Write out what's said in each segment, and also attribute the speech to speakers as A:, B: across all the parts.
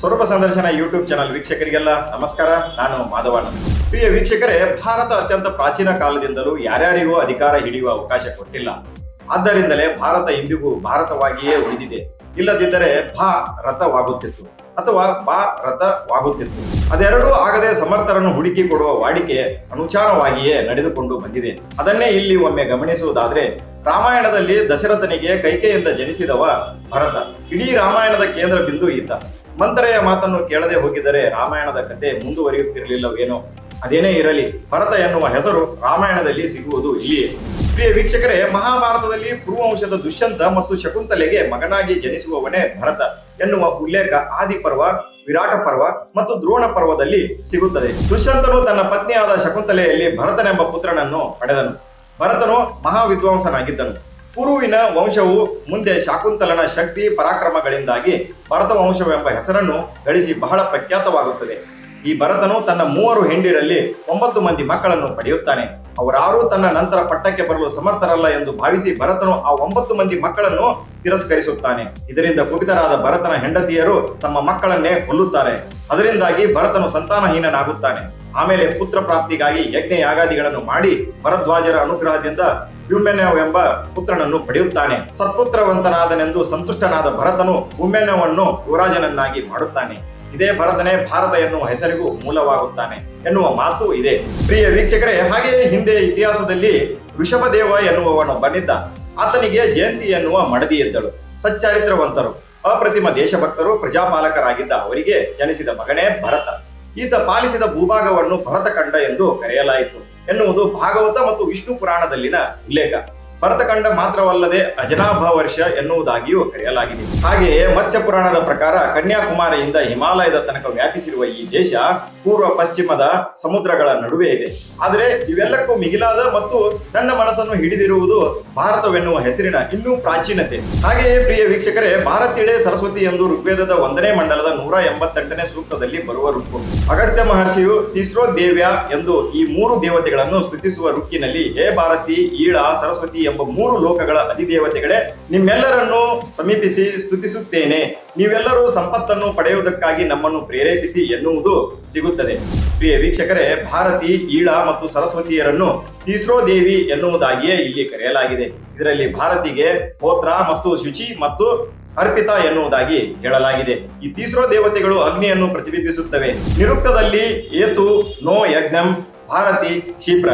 A: ಸ್ವರೂಪ ಸಂದರ್ಶನ YouTube channel ವೀಕ್ಷಕರಿಗೆಲ್ಲ ನಮಸ್ಕಾರ. ನಾನು ಮಾಧವಣ್ಣ. ಪ್ರಿಯ ವೀಕ್ಷಕರೇ, ಭಾರತ ಅತ್ಯಂತ ಪ್ರಾಚೀನ ಕಾಲದಿಂದಲೂ ಯಾರ್ಯಾರಿಗೂ ಅಧಿಕಾರ ಹಿಡಿಯುವ ಅವಕಾಶ ಕೊಟ್ಟಿಲ್ಲ. ಆದ್ದರಿಂದಲೇ ಭಾರತ ಇಂದಿಗೂ ಭಾರತವಾಗಿಯೇ ಉಳಿದಿದೆ. ಇಲ್ಲದಿದ್ದರೆ ಭಾರತವಾಗುತ್ತಿತ್ತು ಅಥವಾ ಭಾರತವಾಗುತ್ತಿತ್ತು. ಅದೆರಡೂ ಆಗದೆ ಸಮರ್ಥರನ್ನು ಹುಡುಕಿ ಕೊಡುವ ವಾಡಿಕೆ ಅನುಚಾನವಾಗಿಯೇ ನಡೆದುಕೊಂಡು ಬಂದಿದೆ. ಅದನ್ನೇ ಇಲ್ಲಿ ಒಮ್ಮೆ ಗಮನಿಸುವುದಾದ್ರೆ, ರಾಮಾಯಣದಲ್ಲಿ ದಶರಥನಿಗೆ ಕೈಕೆಯಿಂದ ಜನಿಸಿದವ ಭರತ. ಇಡೀ ರಾಮಾಯಣದ ಕೇಂದ್ರ ಬಿಂದು ಈತ. ಮಂತ್ರೆಯ ಮಾತನ್ನು ಕೇಳದೆ ಹೋಗಿದ್ದರೆ ರಾಮಾಯಣದ ಕತೆ ಮುಂದುವರಿಯುತ್ತಿರಲಿಲ್ಲವೇನೋ. ಅದೇನೇ ಇರಲಿ, ಭರತ ಎನ್ನುವ ಹೆಸರು ರಾಮಾಯಣದಲ್ಲಿ ಸಿಗುವುದು ಇಲ್ಲಿಯೇ. ಪ್ರಿಯ ವೀಕ್ಷಕರೇ, ಮಹಾಭಾರತದಲ್ಲಿ ಪೂರ್ವವಂಶದ ದುಷ್ಯಂತ ಮತ್ತು ಶಕುಂತಲೆಗೆ ಮಗನಾಗಿ ಜನಿಸುವವನೇ ಭರತ ಎನ್ನುವ ಉಲ್ಲೇಖ ಆದಿಪರ್ವ, ವಿರಾಟ ಪರ್ವ ಮತ್ತು ದ್ರೋಣ ಪರ್ವದಲ್ಲಿ ಸಿಗುತ್ತದೆ. ದುಷ್ಯಂತನು ತನ್ನ ಪತ್ನಿಯಾದ ಶಕುಂತಲೆಯಲ್ಲಿ ಭರತನೆಂಬ ಪುತ್ರನನ್ನು ಪಡೆದನು. ಭರತನು ಮಹಾವಿದ್ವಾಂಸನಾಗಿದ್ದನು. ಪುರುವಿನ ವಂಶವು ಮುಂದೆ ಶಾಕುಂತಲನ ಶಕ್ತಿ ಪರಾಕ್ರಮಗಳಿಂದಾಗಿ ಭರತ ವಂಶವೆಂಬ ಹೆಸರನ್ನು ಗಳಿಸಿ ಬಹಳ ಪ್ರಖ್ಯಾತವಾಗುತ್ತದೆ. ಈ ಭರತನು ತನ್ನ 3 ಹೆಂಡಿರಲ್ಲಿ 9 ಮಂದಿ ಮಕ್ಕಳನ್ನು ಪಡೆಯುತ್ತಾನೆ. ಅವರಾರೂ ತನ್ನ ನಂತರ ಪಟ್ಟಕ್ಕೆ ಬರಲು ಸಮರ್ಥರಲ್ಲ ಎಂದು ಭಾವಿಸಿ ಭರತನು ಆ 9 ಮಂದಿ ಮಕ್ಕಳನ್ನು ತಿರಸ್ಕರಿಸುತ್ತಾನೆ. ಇದರಿಂದ ಕುಪಿತರಾದ ಭರತನ ಹೆಂಡತಿಯರು ತಮ್ಮ ಮಕ್ಕಳನ್ನೇ ಕೊಲ್ಲುತ್ತಾರೆ. ಅದರಿಂದಾಗಿ ಭರತನು ಸಂತಾನಹೀನನಾಗುತ್ತಾನೆ. ಆಮೇಲೆ ಪುತ್ರ ಪ್ರಾಪ್ತಿಗಾಗಿ ಯಜ್ಞ ಯಾಗಾದಿಗಳನ್ನು ಮಾಡಿ ಭರದ್ವಾಜರ ಅನುಗ್ರಹದಿಂದ ಭೂಮ್ಯನ್ಯವೆಂಬ ಪುತ್ರನನ್ನು ಪಡೆಯುತ್ತಾನೆ. ಸತ್ಪುತ್ರವಂತನಾದನೆಂದು ಸಂತುಷ್ಟನಾದ ಭರತನು ಭೂಮ್ಯನ್ಯವನ್ನು ಯುವರಾಜನನ್ನಾಗಿ ಮಾಡುತ್ತಾನೆ. ಇದೇ ಭರತನೇ ಭಾರತ ಎನ್ನುವ ಹೆಸರಿಗೂ ಮೂಲವಾಗುತ್ತಾನೆ ಎನ್ನುವ ಮಾತು ಇದೆ. ಪ್ರಿಯ ವೀಕ್ಷಕರೇ, ಹಾಗೆಯೇ ಹಿಂದೆ ಇತಿಹಾಸದಲ್ಲಿ ಋಷಭದೇವ ಎನ್ನುವವನು ಬಂದಿದ್ದ. ಆತನಿಗೆ ಜಯಂತಿ ಎನ್ನುವ ಮಡದಿ ಇದ್ದಳು. ಸಚ್ಚಾರಿತ್ರವಂತರು, ಅಪ್ರತಿಮ ದೇಶಭಕ್ತರು, ಪ್ರಜಾಪಾಲಕರಾಗಿದ್ದ ಅವರಿಗೆ ಜನಿಸಿದ ಮಗನೇ ಭರತ. ಈತ ಪಾಲಿಸಿದ ಭೂಭಾಗವನ್ನು ಭರತಖಂಡ ಎಂದು ಕರೆಯಲಾಯಿತು ಎನ್ನುವುದು ಭಾಗವತ ಮತ್ತು ವಿಷ್ಣು ಪುರಾಣದಲ್ಲಿನ ಉಲ್ಲೇಖ. ಭರತಖಂಡ ಮಾತ್ರವಲ್ಲದೆ ಅಜನಾಭ ವರ್ಷ ಎನ್ನುವುದಾಗಿಯೂ ಕರೆಯಲಾಗಿದೆ. ಹಾಗೆಯೇ ಮತ್ಸ್ಯ ಪುರಾಣದ ಪ್ರಕಾರ ಕನ್ಯಾಕುಮಾರಿಯಿಂದ ಹಿಮಾಲಯದ ತನಕ ವ್ಯಾಪಿಸಿರುವ ಈ ದೇಶ ಪೂರ್ವ ಪಶ್ಚಿಮದ ಸಮುದ್ರಗಳ ನಡುವೆ ಇದೆ. ಆದರೆ ಇವೆಲ್ಲಕ್ಕೂ ಮಿಗಿಲಾದ ಮತ್ತು ನನ್ನ ಮನಸ್ಸನ್ನು ಹಿಡಿದಿರುವುದು ಭಾರತವೆನ್ನುವ ಹೆಸರಿನ ಇನ್ನೂ ಪ್ರಾಚೀನತೆ. ಹಾಗೆಯೇ ಪ್ರಿಯ ವೀಕ್ಷಕರೇ, ಭಾರತೀಡೆ ಸರಸ್ವತಿ ಎಂದು ಋಗ್ವೇದದ 1ನೇ ಮಂಡಲದ 188ನೇ ಸೂಕ್ತದಲ್ಲಿ ಬರುವ ರುಕ್ಕು. ಅಗಸ್ತ್ಯ ಮಹರ್ಷಿಯು ತಿಸ್ರೋ ದೇವ್ಯ ಎಂದು ಈ 3 ದೇವತೆಗಳನ್ನು ಸ್ತುತಿಸುವ ರುಕ್ಕಿನಲ್ಲಿ, ಹೇ ಭಾರತಿ, ಈಳ, ಸರಸ್ವತಿ ಎಂಬ 3 ಲೋಕಗಳ ಅಧಿದೇವತೆಗಳೇ, ನಿಮ್ಮೆಲ್ಲರನ್ನು ಸಮೀಪಿಸಿ ಸ್ತುತಿಸುತ್ತೇನೆ. ನೀವೆಲ್ಲರೂ ಸಂಪತ್ತನ್ನು ಪಡೆಯುವುದಕ್ಕಾಗಿ ನಮ್ಮನ್ನು ಪ್ರೇರೇಪಿಸಿ ಎನ್ನುವುದು ಸಿಗುತ್ತದೆ. ಪ್ರಿಯ ವೀಕ್ಷಕರೇ, ಭಾರತಿ, ಈಳ ಮತ್ತು ಸರಸ್ವತಿಯರನ್ನು ತಿಸ್ರೋ ದೇವಿ ಎನ್ನುವುದಾಗಿಯೇ ಇಲ್ಲಿ ಕರೆಯಲಾಗಿದೆ. ಇದರಲ್ಲಿ ಭಾರತಿಗೆ ಹೋತ್ರ ಮತ್ತು ಶುಚಿ ಮತ್ತು ಅರ್ಪಿತ ಎನ್ನುವುದಾಗಿ ಹೇಳಲಾಗಿದೆ. ಈ ತಿಸ್ರೋ ದೇವತೆಗಳು ಅಗ್ನಿಯನ್ನು ಪ್ರತಿಬಿಂಬಿಸುತ್ತವೆ. ನಿರುಕ್ತದಲ್ಲಿ ಏತು ನೋ ಯಜ್ಞಂ ಭಾರತಿ ಕ್ಷಿಪ್ರ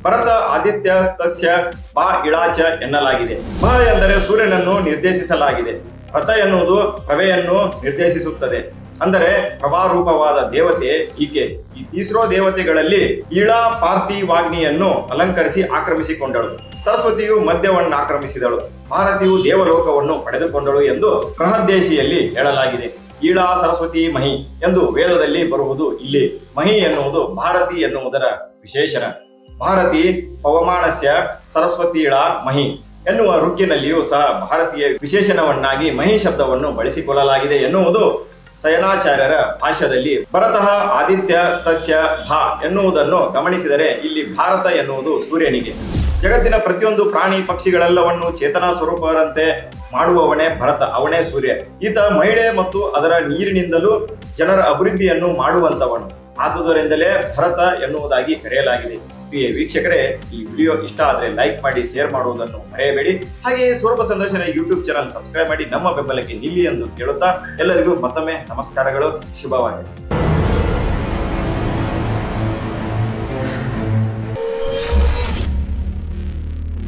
A: ಭರತ ಆದಿತ್ಯ ಸ್ತಸ್ಯ ಬಾ ಇಳಾಚ ಎನ್ನಲಾಗಿದೆ. ಬ ಎಂದರೆ ಸೂರ್ಯನನ್ನು ನಿರ್ದೇಶಿಸಲಾಗಿದೆ. ರಥ ಎನ್ನುವುದು ಪ್ರಭೆಯನ್ನು ನಿರ್ದೇಶಿಸುತ್ತದೆ. ಅಂದರೆ ಪ್ರಭಾರೂಪವಾದ ದೇವತೆ ಈಕೆ. ಈ ತಿಸ್ರೋ ದೇವತೆಗಳಲ್ಲಿ ಈಳಾ ಪಾರ್ಥಿವಾಗ್ನಿಯನ್ನು ಅಲಂಕರಿಸಿ ಆಕ್ರಮಿಸಿಕೊಂಡಳು. ಸರಸ್ವತಿಯು ಮದ್ಯವನ್ನು ಆಕ್ರಮಿಸಿದಳು. ಭಾರತಿಯು ದೇವಲೋಕವನ್ನು ಪಡೆದುಕೊಂಡಳು ಎಂದು ಬೃಹದ್ದೇಶಿಯಲ್ಲಿ ಹೇಳಲಾಗಿದೆ. ಈಳಾ ಸರಸ್ವತಿ ಮಹಿ ಎಂದು ವೇದದಲ್ಲಿ ಬರುವುದು ಇಲ್ಲಿ. ಮಹಿ ಎನ್ನುವುದು ಭಾರತಿ ಎನ್ನುವುದರ ವಿಶೇಷಣ. ಭಾರತಿ ಪವಮಾನಸ್ಯ ಸರಸ್ವತೀಳ ಮಹಿ ಎನ್ನುವ ರುಕ್ಕಿನಲ್ಲಿಯೂ ಸಹ ಭಾರತೀಯ ವಿಶೇಷಣವನ್ನಾಗಿ ಮಹಿ ಶಬ್ದವನ್ನು ಬಳಸಿಕೊಳ್ಳಲಾಗಿದೆ ಎನ್ನುವುದು ಶಯನಾಚಾರ್ಯರ ಭಾಷ್ಯದಲ್ಲಿ. ಭರತಃ ಆದಿತ್ಯ ಸ್ತಸ್ಯ ಭಾ ಎನ್ನುವುದನ್ನು ಗಮನಿಸಿದರೆ ಇಲ್ಲಿ ಭಾರತ ಎನ್ನುವುದು ಸೂರ್ಯನಿಗೆ. ಜಗತ್ತಿನ ಪ್ರತಿಯೊಂದು ಪ್ರಾಣಿ ಪಕ್ಷಿಗಳೆಲ್ಲವನ್ನು ಚೇತನಾ ಸ್ವರೂಪರಂತೆ ಮಾಡುವವನೇ ಭರತ, ಅವನೇ ಸೂರ್ಯ. ಈತ ಮಹಿಳೆ ಮತ್ತು ಅದರ ನೀರಿನಿಂದಲೂ ಜನರ ಅಭಿವೃದ್ಧಿಯನ್ನು ಮಾಡುವಂತವನು. ಆದುದರಿಂದಲೇ ಭರತ ಎನ್ನುವುದಾಗಿ ಕರೆಯಲಾಗಿದೆ. ಪ್ರಿಯ ವೀಕ್ಷಕರೇ, ಈ ವಿಡಿಯೋ ಇಷ್ಟ ಆದರೆ ಲೈಕ್ ಮಾಡಿ, ಶೇರ್ ಮಾಡುವುದನ್ನು ಮರೆಯಬೇಡಿ. ಹಾಗೆಯೇ ಸ್ವರೂಪ ಸಂದರ್ಶನ ಯೂಟ್ಯೂಬ್ ಚಾನಲ್ ಸಬ್ಸ್ಕ್ರೈಬ್ ಮಾಡಿ ನಮ್ಮ ಬೆಂಬಲಕ್ಕೆ ನಿಲ್ಲಿ ಎಂದು ಕೇಳುತ್ತಾ ಎಲ್ಲರಿಗೂ ಮತ್ತೊಮ್ಮೆ ನಮಸ್ಕಾರಗಳು. ಶುಭವಾಗಲಿ.